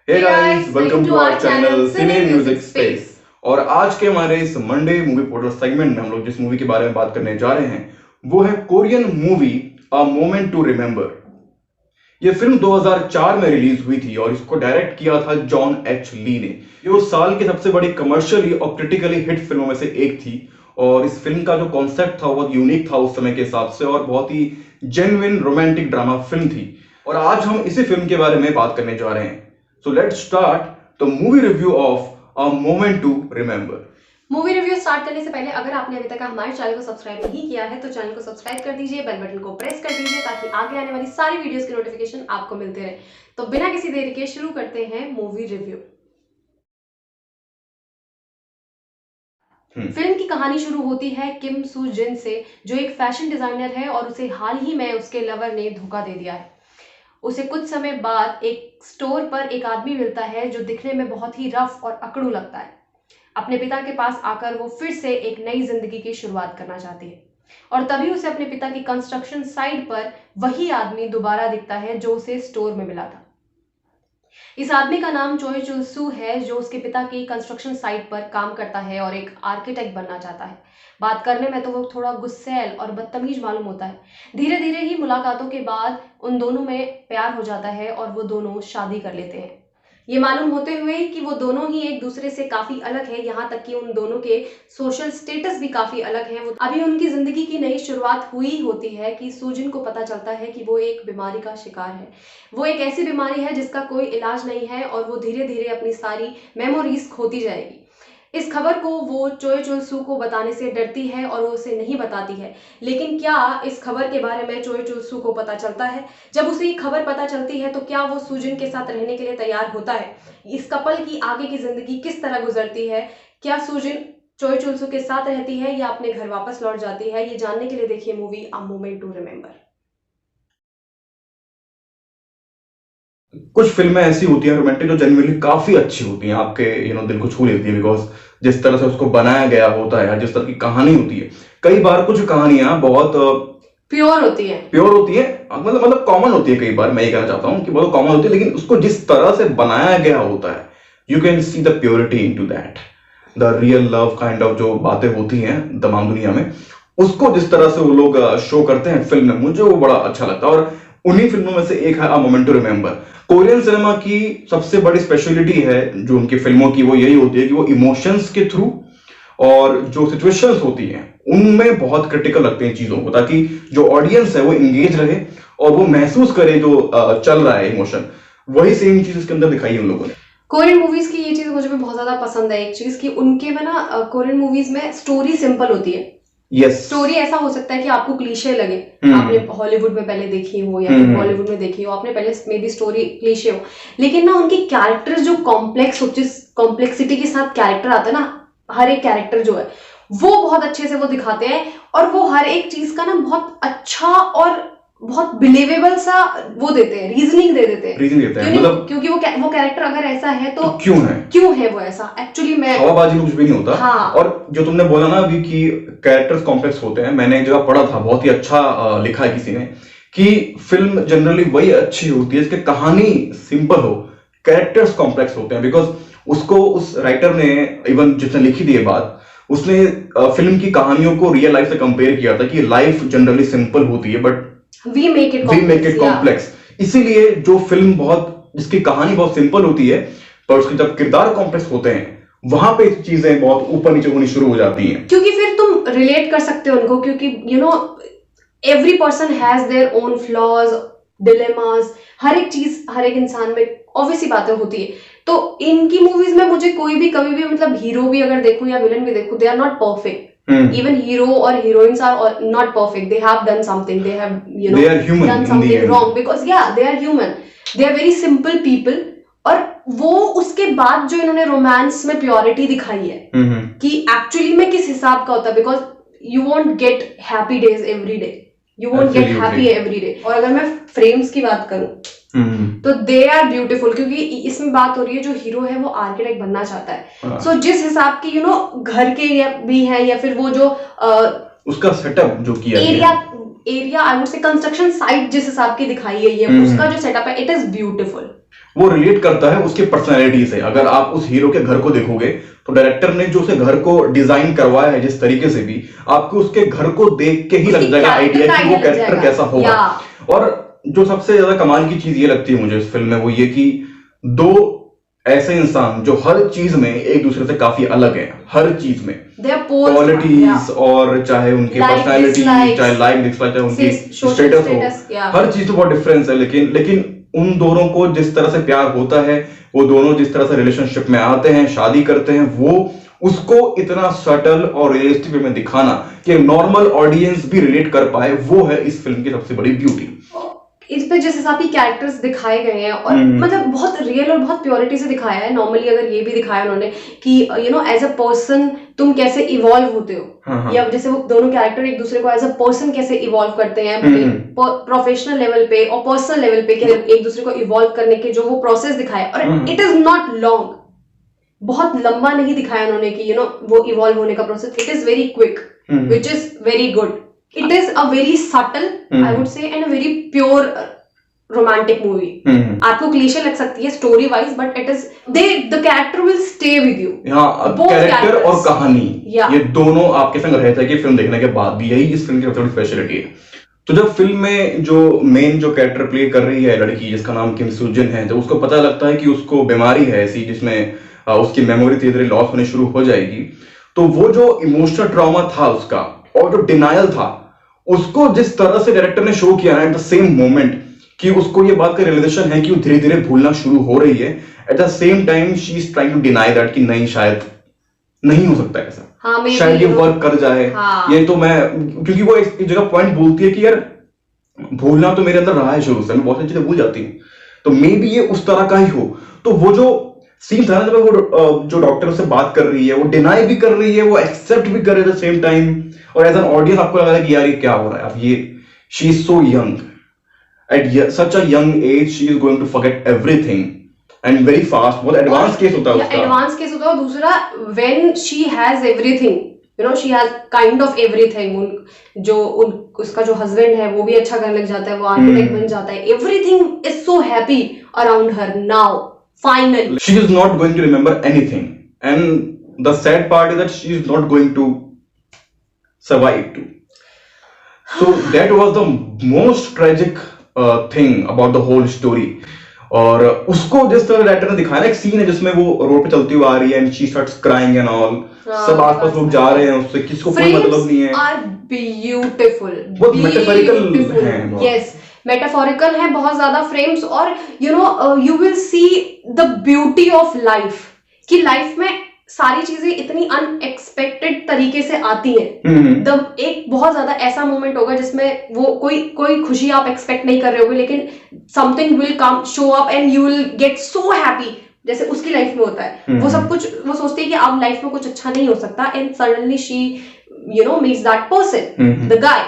Hey guys, welcome to our channel cine music space. और आज के हमारे इस मंडे मूवी पोर्टल सेगमेंट में हम लोग जिस मूवी के बारे में बात करने जा रहे हैं वो है Korean movie a moment to remember. ये फिल्म 2004 में रिलीज हुई थी और इसको डायरेक्ट किया था जॉन एच ली ने। ये उस साल की सबसे बड़ी कमर्शियली और क्रिटिकली हिट फिल्मों में से एक थी और इस फिल्म का जो कॉन्सेप्ट था वो बहुत यूनिक था उस समय के हिसाब से और बहुत ही जेन्युइन रोमांटिक ड्रामा फिल्म थी। और आज हम इसी फिल्म के बारे में बात करने जा रहे हैं। So let's start the movie review of A Moment to Remember. Movie review start करने से पहले अगर आपने अभी तक हमारे चैनल को सब्सक्राइब नहीं किया है तो चैनल को सब्सक्राइब कर दीजिए, बेल बटन को प्रेस कर दीजिए ताकि आगे आने वाली सारी वीडियोस की नोटिफिकेशन आपको मिलते रहे। तो बिना किसी देरी के शुरू करते हैं मूवी रिव्यू। फिल्म की कहानी शुरू होती है किम सू जिन से, जो एक फैशन डिजाइनर है और उसे हाल ही में उसके लवर ने धोखा दे दिया है। उसे कुछ समय बाद एक स्टोर पर एक आदमी मिलता है जो दिखने में बहुत ही रफ और अकड़ू लगता है। अपने पिता के पास आकर वो फिर से एक नई जिंदगी की शुरुआत करना चाहती है और तभी उसे अपने पिता की कंस्ट्रक्शन साइट पर वही आदमी दोबारा दिखता है जो उसे स्टोर में मिला था। इस आदमी का नाम चोय चुल सू है जो उसके पिता की कंस्ट्रक्शन साइट पर काम करता है और एक आर्किटेक्ट बनना चाहता है। बात करने में तो वो थोड़ा गुस्सैल और बदतमीज मालूम होता है। धीरे धीरे ही मुलाकातों के बाद उन दोनों में प्यार हो जाता है और वो दोनों शादी कर लेते हैं। ये मालूम होते हुए कि वो दोनों ही एक दूसरे से काफी अलग है, यहाँ तक कि उन दोनों के सोशल स्टेटस भी काफी अलग है। वो अभी उनकी जिंदगी की नई शुरुआत हुई होती है कि सूजिन को पता चलता है कि वो एक बीमारी का शिकार है। वो एक ऐसी बीमारी है जिसका कोई इलाज नहीं है और वो धीरे धीरे अपनी सारी मेमोरीज खोती जाएगी। इस खबर को वो चोय चुल सू को बताने से डरती है और वो उसे नहीं बताती है। लेकिन क्या इस खबर के बारे में चोय चुल सू को पता चलता है? जब उसे ये खबर पता चलती है तो क्या वो सूजिन के साथ रहने के लिए तैयार होता है? इस कपल की आगे की जिंदगी किस तरह गुजरती है? क्या सूजिन चोय चुल सू के साथ रहती है या अपने घर वापस लौट जाती है? ये जानने के लिए देखिए movie a moment to remember. कुछ फिल्में ऐसी होती हैं रोमांटिक जो जेन्युइनली काफी अच्छी होती हैं, आपके दिल को छू लेती है बिकॉज जिस तरह से उसको बनाया गया होता है या जिस तरह की कहानी होती है। कई बार कुछ कहानियां बहुत प्योर होती है मतलब कॉमन होती है। कई बार मैं ये कहना चाहता हूँ कि बहुत कॉमन होती है, लेकिन उसको जिस तरह से बनाया गया होता है you can see the purity into that, the real love kind of जो बातें होती हैं तमाम दुनिया में, उसको जिस तरह से वो लोग शो करते हैं फिल्म में, मुझे वो बड़ा अच्छा लगता है। और उन्हीं फिल्मों में से एक है a moment to remember. Korean cinema की सबसे बड़ी स्पेशलिटी है जो उनकी फिल्मों की, वो यही होती है कि वो इमोशंस के थ्रू और जो सिचुएशंस होती हैं उनमें बहुत क्रिटिकल रखते हैं चीजों को, ताकि जो ऑडियंस है वो एंगेज रहे और वो महसूस करे जो चल रहा है इमोशन। वही सेम चीज इसके अंदर दिखाई है उन लोगों ने। कोरियन मूवीज की ये चीज मुझे भी बहुत ज्यादा पसंद है। एक चीज कि उनके में ना कोरियन मूवीज में स्टोरी सिंपल होती है। स्टोरी ऐसा हो सकता है कि आपको क्लीशे लगे, आपने हॉलीवुड में पहले देखी हो या फिर बॉलीवुड में देखी हो, आपने पहले मे बी स्टोरी क्लीशे हो, लेकिन ना उनकी कैरेक्टर्स जो कॉम्प्लेक्स हो, जिस कॉम्प्लेक्सिटी के साथ कैरेक्टर आता है ना, हर एक कैरेक्टर जो है वो बहुत अच्छे से वो दिखाते हैं और वो हर एक चीज का ना बहुत अच्छा और बहुत बिलीवेबल सा वो देते हैं, रीजनिंग दे देते हैं मतलब क्योंकि वो कैरेक्टर अगर ऐसा है तो क्यों है वो ऐसा। एक्चुअली मैं हवाबाजी कुछ भी नहीं होता। हाँ। और जो तुमने बोला ना अभी कि कैरेक्टर्स कॉम्प्लेक्स होते हैं, मैंने एक जगह पढ़ा था, बहुत ही अच्छा लिखा है किसी ने कि फिल्म जनरली वही अच्छी होती है इसकी कहानी सिंपल हो, कैरेक्टर्स कॉम्प्लेक्स होते हैं। बिकॉज उसको उस राइटर ने, इवन जिसने लिखी थी ये बात, उसने फिल्म की कहानियों को रियल लाइफ से कंपेयर किया था कि लाइफ जनरली सिंपल होती है but we make it complex। इसीलिए जो फिल्म बहुत, जिसकी कहानी बहुत सिंपल होती है पर उसके जब किरदार कॉम्प्लेक्स होते हैं वहां पे चीजें बहुत ऊपर नीचे होनी शुरू हो जाती हैं, क्योंकि फिर तुम रिलेट कर सकते हो उनको, क्योंकि every person has their own flaws, dilemmas, हर एक चीज हर एक इंसान में ऑब्वियसली बातें होती है। तो इनकी मूवीज में मुझे कोई भी कभी भी मतलब हीरो भी अगर देखूं या विलन भी देखूं, they are not perfect. Even hero or heroines are not perfect. They have done something. They have they are human done something wrong because they are human. They are very simple people. और वो उसके बाद जो इन्होंने romance में purity दिखाई है कि एक्चुअली में किस हिसाब का होता है, because you want gate happy days every day, you want gate happy every day. और अगर मैं फ्रेम्स की बात करूं तो दे आर ब्यूटीफुल, क्योंकि इसमें बात हो रही है जो हीरो है वो आर्किटेक्ट बनना चाहता है। सो जिस हिसाब की घर के भी है या फिर वो जो उसका सेटअप जो किया एरिया आई वुड से कंस्ट्रक्शन साइट जिस हिसाब की दिखाई गई है, उसका जो सेटअप है इट इज ब्यूटीफुल। वो रिलेट करता है उसके पर्सनैलिटी से। अगर आप उस हीरो के घर को देखोगे तो डायरेक्टर ने जो उसे घर को डिजाइन करवाया है जिस तरीके से भी, आपको उसके घर को देख के ही लग जाएगा आइडिया कि वो कैरेक्टर कैसा होगा। और जो सबसे ज्यादा कमाल की चीज ये लगती है मुझे इस फिल्म में, वो ये कि दो ऐसे इंसान जो हर चीज में एक दूसरे से काफी अलग है, हर चीज में क्वालिटीज और चाहे उनकी पर्सनालिटी, चाहे लाइक डिसलाइक, चाहे उनकी स्टेटस हो, हर चीज तो बहुत डिफरेंस है। लेकिन उन दोनों को जिस तरह से प्यार होता है, वो दोनों जिस तरह से रिलेशनशिप में आते हैं, शादी करते हैं, वो उसको इतना सटल और रियलिस्टिक वे में दिखाना कि नॉर्मल ऑडियंस भी रिलेट कर पाए, वो है इस फिल्म की सबसे बड़ी ब्यूटी। इस पे जिस हिसाब की कैरेक्टर्स दिखाए गए हैं और मतलब बहुत रियल और बहुत प्योरिटी से दिखाया है। नॉर्मली अगर ये भी दिखाया उन्होंने कि एज अ पर्सन तुम कैसे इवॉल्व होते हो, या जैसे वो दोनों कैरेक्टर एक दूसरे को एज अ पर्सन कैसे इवॉल्व करते हैं प्रोफेशनल लेवल पे और पर्सनल लेवल पे, एक दूसरे को इवॉल्व करने के जो वो प्रोसेस दिखाया। और इट इज नॉट लॉन्ग, बहुत लंबा नहीं दिखाया उन्होंने कि वो इवॉल्व होने का process. It is very quick, which is very good. It is a very subtle, I would say, and a very pure romantic movie. आपको क्लीशे लग सकती है story wise, but it is the character will stay with you. हाँ, character और कहानी ये दोनों आपके संग रहता है कि फिल्म देखने के बाद भी, यही इस फिल्म की सबसे बड़ी स्पेशलिटी है। तो जब फिल्म में जो मेन जो कैरेक्टर प्ले कर रही है लड़की जिसका नाम किम सू जिन है, तो उसको पता लगता है कि उसको बीमारी है ऐसी जिसमें उसकी मेमोरी धीरे धीरे लॉस होने शुरू हो जाएगी। तो वो जो इमोशनल ट्रॉमा था उसका और जो डिनायल था, उसको जिस तरह से डायरेक्टर ने शो किया ना एट द सेम मोमेंट, कि उसको ये बात का रियलाइजेशन है कि वो धीरे धीरे भूलना शुरू हो रही है, at the same time she is trying to deny that कि नहीं, शायद नहीं हो सकता ऐसा, शायद ये वर्क कर जाए। ये तो मैं, क्योंकि वो एक जगह पॉइंट बोलती है कि यार भूलना तो मेरे अंदर रहा है शुरू से, मैं बहुत सारी चीजें भूल जाती हूँ, तो मे बी ये उस तरह का ही हो। तो वो जो सीन था ना जब वो जो डॉक्टर उससे बात कर रही है, वो डिनाई भी कर रही है, वो एक्सेप्ट भी कर रही है एट द सेम टाइम, और एज एन ऑडियंस आपको लग रहा है कि यार ये क्या हो रहा है अब, ये she is so young, at such a young age she is going to forget everything and very fast. बहुत एडवांस केस होता है उसका, एडवांस केस होता है। और दूसरा, when she has everything, she has kind of everything, उसका जो हस्बैंड है वो भी अच्छा करने लग जाता है, वो आर्किटेक्ट बन जाता है, everything is so happy around her now. Finally, she is not going to remember anything, and the sad part is that she is not going to survive too. So that was the most tragic thing about the whole story. और उसको जिस तरह director ने दिखाया ना, एक scene है जिसमें वो रोड पे चलती हुई आ रही है and she starts crying and all, सब आसपास लोग जा रहे हैं उससे, किसको कोई मतलब नहीं है। Are beautiful, बहुत मेटाफोरिकल है। Yes, मेटाफोरिकल है बहुत ज्यादा फ्रेम्स। और you will see the beauty of life, कि लाइफ में सारी चीजें इतनी अनएक्सपेक्टेड तरीके से आती हैं। एक बहुत ज्यादा ऐसा मोमेंट होगा जिसमें वो कोई खुशी आप एक्सपेक्ट नहीं कर रहे होगे, लेकिन something will come show up and you will get so happy, जैसे उसकी लाइफ में होता है। वो सब कुछ वो सोचती है कि अब लाइफ में कुछ अच्छा नहीं हो सकता, and suddenly she meets that person, the guy,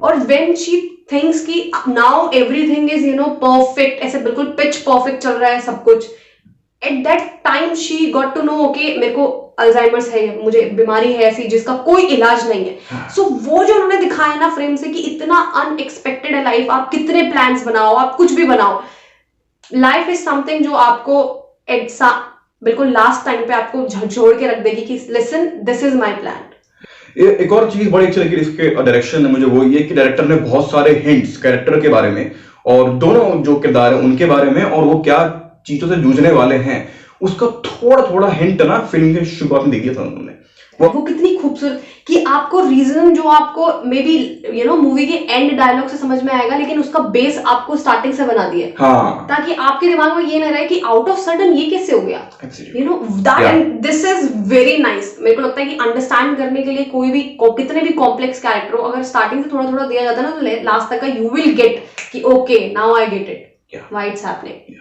और when she thinks कि now everything is perfect, ऐसे बिल्कुल पिच परफेक्ट चल रहा है सब कुछ, at that time she got to know okay मेरे को अल्जाइमर्स है, मुझे बीमारी है ऐसी जिसका कोई इलाज नहीं है। सो वो जो उन्होंने दिखाया ना फ्रेम से कि इतना अनएक्सपेक्टेड है लाइफ, आप कितने प्लान्स बनाओ, आप कुछ भी बनाओ, लाइफ इज समथिंग जो आपको बिल्कुल लास्ट टाइम पे आपको झकझोर के रख देगी कि listen, this is my plan. एक और चीज बड़ी अच्छी लगी इसके डायरेक्शन में मुझे, वो ये कि डायरेक्टर ने बहुत सारे हिंट्स कैरेक्टर के बारे में और दोनों जो किरदार है उनके बारे में और वो क्या चीजों से जूझने वाले हैं उसका थोड़ा थोड़ा हिंट ना फिल्म के शुरुआत में दे दिया था उन्होंने। वो कितनी खूबसूरत कि आपको रीजन जो आपको मे बी मूवी के एंड डायलॉग से समझ में आएगा, लेकिन उसका बेस आपको स्टार्टिंग से बना दिया, ताकि आपके दिमाग में ये ना रहे कि आउट ऑफ सडन ये कैसे हो गया। This is very nice. मेरे को लगता है कि अंडरस्टैंड करने के लिए कोई भी कितने भी कॉम्प्लेक्स कैरेक्टर हो, अगर स्टार्टिंग से थोड़ा थोड़ा दिया जाता है ना, तो लास्ट तक का यू विल गेट कि okay now I get it why it's happening.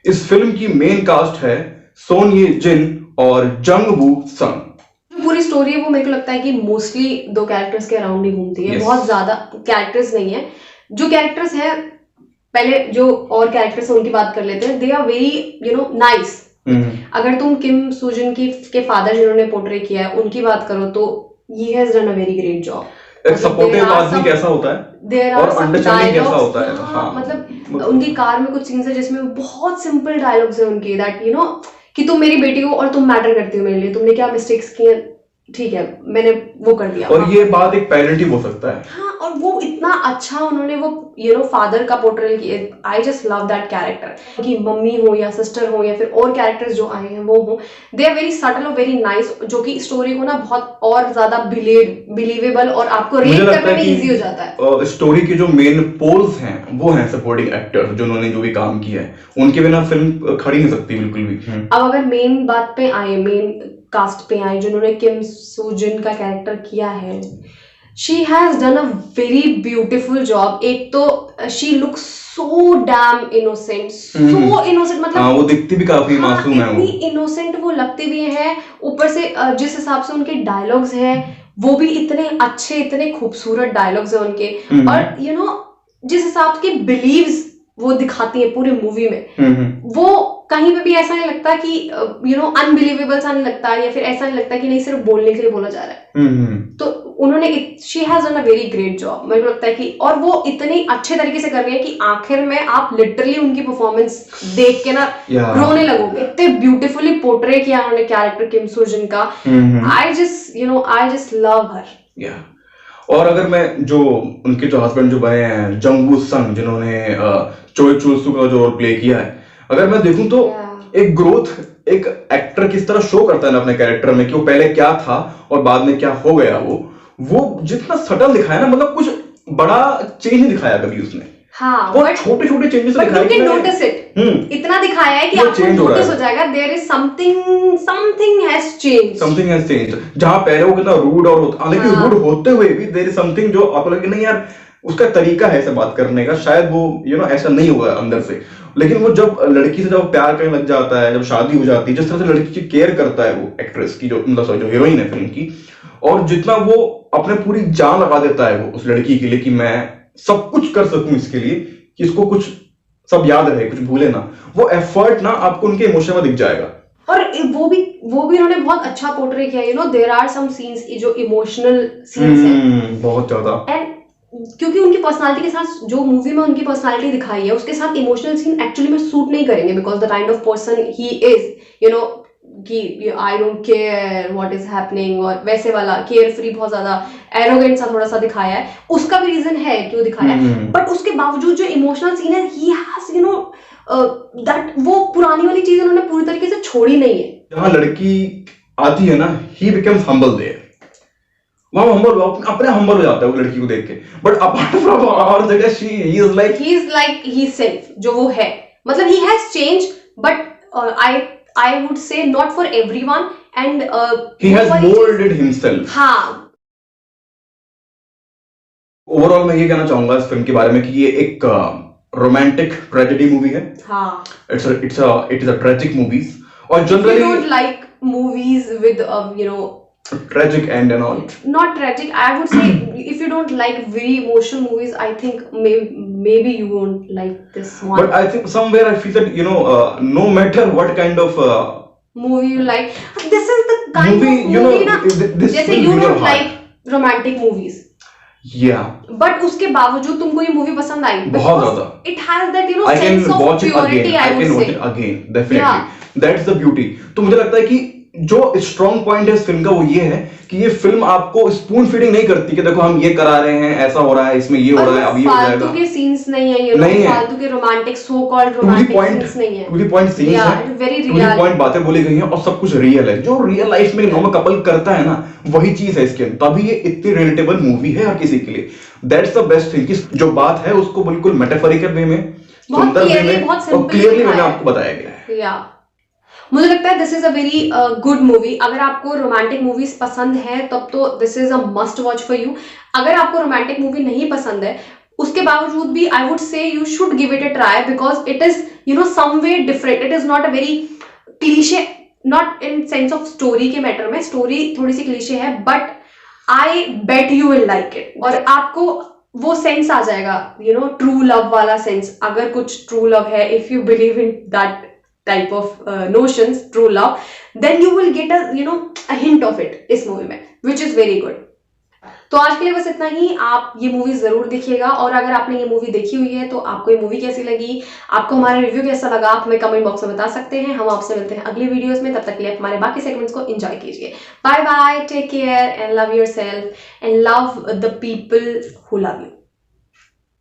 इस फिल्म की मेन कास्ट है सोन ये जिन और जंग वू संग। जो पूरी स्टोरी है वो मेरे को लगता है कि मोस्टली दो कैरेक्टर्स के अराउंड ही घूमती है। बहुत ज्यादा कैरेक्टर्स नहीं है। जो कैरेक्टर्स है, पहले जो और कैरेक्टर्स है उनकी बात कर लेते हैं। They are very nice. अगर तुम किम सूजिन के फादर जिन्होंने पोर्ट्रे किया है उनकी बात करो तो he has done a very great job. एक सपोर्टिव आदमी कैसा होता है देयर और आर सम अंडरस्टैंडिंग कैसा डायलॉग्स, होता है। हाँ मतलब उनकी कार में कुछ सीन्स है जिसमें बहुत सिंपल डायलॉग्स है उनके, दैट यू नो कि तुम मेरी बेटी हो और तुम मैटर करती हो मेरे लिए, तुमने क्या मिस्टेक्स किए, ठीक है मैंने वो कर दिया। और ये बात एक पेरेंट ही बोल सकता है। हाँ, और वो इतना अच्छा उन्होंने वो यू नो फादर का पोर्ट्रेल किया। I just love that character, कि मम्मी हो या सिस्टर हो या फिर और कैरेक्टर्स जो आए हैं वो हो, दे आर वेरी सटल और वेरी नाइस, जो कि स्टोरी को ना बहुत और ज्यादा बिलीवेबल और आपको मुझे रेट लगता करने है में कि इजी हो जाता है। स्टोरी के जो मेन पोल्स हैं वो हैं सपोर्टिंग एक्टर्स, जो उन्होंने जो भी काम किया है, उनके बिना फिल्म खड़ी नहीं सकती बिल्कुल भी। अब अगर मेन बात पे आए, मेन कास्ट पे आए, जिन्होंने किम सू जिन का कैरेक्टर किया है, she has done a very beautiful job. एक तो she looks so damn innocent, so innocent, मतलब हाँ, वो दिखती भी काफी हाँ, मासूम है इतनी वो। इनोसेंट वो लगते भी हैं, ऊपर से जिस हिसाब से उनके डायलॉग्स हैं वो भी इतने अच्छे, इतने खूबसूरत डायलॉग्स हैं उनके, और यू नो जिस हिसाब के बिलीव्स वो दिखाती है पूरी मूवी में, वो कहीं पे भी ऐसा नहीं लगता कि यू नो अनबिलीवेबल सा नहीं लगता, या फिर ऐसा नहीं लगता कि नहीं सिर्फ बोलने के लिए बोला जा रहा है। तो उन्होंने she has done a very great job, मेरे को लगता है कि, और वो इतने अच्छे तरीके से कर रही है कि आखिर में आप लिटरली उनकी परफॉर्मेंस देख के ना रोने लगोगे, इतने ब्यूटीफुली पोर्ट्रे किया उन्होंने कैरेक्टर किम सू जिन का। आई जस्ट लव हर। और अगर मैं जो उनके जो हस्बैंड जो बने हैं जंगू संग, जिन्होंने चोई चूसू का जो रोल प्ले किया है, अगर मैं देखूं तो एक ग्रोथ एक एक्टर किस तरह शो करता है ना अपने कैरेक्टर में, कि वो पहले क्या था और बाद में क्या हो गया, वो जितना सटल दिखाया ना, मतलब कुछ बड़ा चेंज नहीं दिखाया कभी उसने। हाँ, बहुत छोटे छोटे चेंजेस दिखाए, but you can notice it, इतना दिखाया है कि आपको नोटिस हो जाएगा there is something has changed. जहां पहले वो कितना रूड और हालांकि रूड होते हुए भी देयर इज समथिंग जो आपको लगे नहीं यार उसका तरीका है ऐसे बात करने का, शायद वो यू नो ऐसा नहीं हुआ अंदर से, लेकिन वो जब लड़की से जब प्यार करने लग जाता है, जब शादी हो जाती है, जिस तरह से लड़की की केयर करता है वो एक्ट्रेस की, जो मतलब जो हीरोइन है फिल्म की, और जितना वो अपने पूरी जान लगा देता है वो उस लड़की के लिए, कि मैं सब कुछ कर सकूं इसके लिए, कि इसको कुछ सब याद रहे, कुछ भूले ना, वो एफर्ट ना आपको उनके इमोशन में दिख जाएगा। और वो भी उन्होंने बहुत अच्छा पोर्ट्रे किया, you know there are some scenes जो इमोशनल सीन्स हैं बहुत ज्यादा, एंड क्योंकि उनकी पर्सनालिटी के साथ, जो मूवी में उनकी पर्सनालिटी दिखाई है उसके साथ इमोशनल सीन एक्चुअली में सूट नहीं करेंगे, because the kind of person ही इज, यू नो कि I don't care what is happening, और वैसे वाला केयर फ्री, बहुत ज्यादा एरोगेंट सा थोड़ा सा दिखाया है, उसका भी रीजन है क्यों दिखाया है, बट उसके बावजूद जो इमोशनल सीन है he has you know that, वो पुरानी वाली चीज उन्होंने पूरी तरीके से छोड़ी नहीं है। जहां लड़की आती है ना, ही बिकम्स हम्बल देयर, वहां हम्बल अपने हम्बल हो जाता है वो लड़की को देख के, बट अपार्ट फ्रॉम और जगह he is like he self जो वो है, मतलब he has change, but I would से not for everyone, and he has moulded himself. हाँ, ओवरऑल मैं ये कहना चाहूंगा इस फिल्म के बारे में कि ये एक रोमांटिक ट्रेजेडी मूवी है। हाँ, it is a tragic movies, और generally you don't like movies with you know tragic end and all, not tragic, I would say if you don't like very emotional movies, I think maybe you won't like this one. But I think somewhere I feel that, you know, no matter what kind of movie you like, this is the kind movie, of you know, movie ना, this जैसे will you win your don't heart. like romantic movies, Yeah, but उसके बावजूद तुमको ये movie पसंद आई, बहुत ज्यादा, it has that, you know, I can sense of watch it purity, again, I I would can watch say. it again, definitely. Yeah. That's the beauty. तो मुझे लगता है कि जो स्ट्रॉन्ग पॉइंट है इस फिल्म का वो ये है कि ये फिल्म आपको स्पून फीडिंग नहीं करती कि देखो हम ये करा रहे हैं, ऐसा हो रहा है, इसमें ये हो रहा है, अब ये हो जाएगा, फालतू के सीन्स नहीं है, ये नहीं है, फालतू के romantic so called romantic scenes नहीं है, टू द पॉइंट सीन्स हैं, वेरी टू द पॉइंट बातें बोली गई हैं, और सब कुछ रियल है, जो रियल लाइफ में नॉर्मल कपल करता है ना, वही चीज है इसके अंदर, तभी ये इतनी रिलेटेबल मूवी है हर किसी के लिए। दैट्स द बेस्ट थिंग कि जो बात है उसको बिल्कुल मेटाफोरिकल वे में, सुंदर वे में और क्लियरली मैंने आपको बताया गया है। या मुझे लगता है this is a very good movie. अगर आपको रोमांटिक मूवीज पसंद है तब तो this is a must watch for you. अगर आपको रोमांटिक मूवी नहीं पसंद है उसके बावजूद भी I would say you should give it a try, because it is you know some way different, it is not a very cliche, not in sense of story के matter में, story थोड़ी सी क्लीशे है, but I bet you will like it, और आपको वो sense आ जाएगा, यू नो ट्रू लव वाला सेंस, अगर कुछ ट्रू लव है, if you believe in that type of notions, true love, then you will get a you know a hint of it इस movie में, which is very good. तो आज के लिए बस इतना ही। आप ये मूवी जरूर देखिएगा, और अगर आपने ये मूवी देखी हुई है तो आपको ये मूवी कैसी लगी, आपको हमारा रिव्यू कैसा लगा, आप हमें कमेंट बॉक्स में बता सकते हैं। हम आपसे मिलते हैं अगली वीडियोस में, तब तक के लिए हमारे बाकी सेगमेंट्स को एंजॉय कीजिए। Bye bye, take care and love yourself and love the people who love you.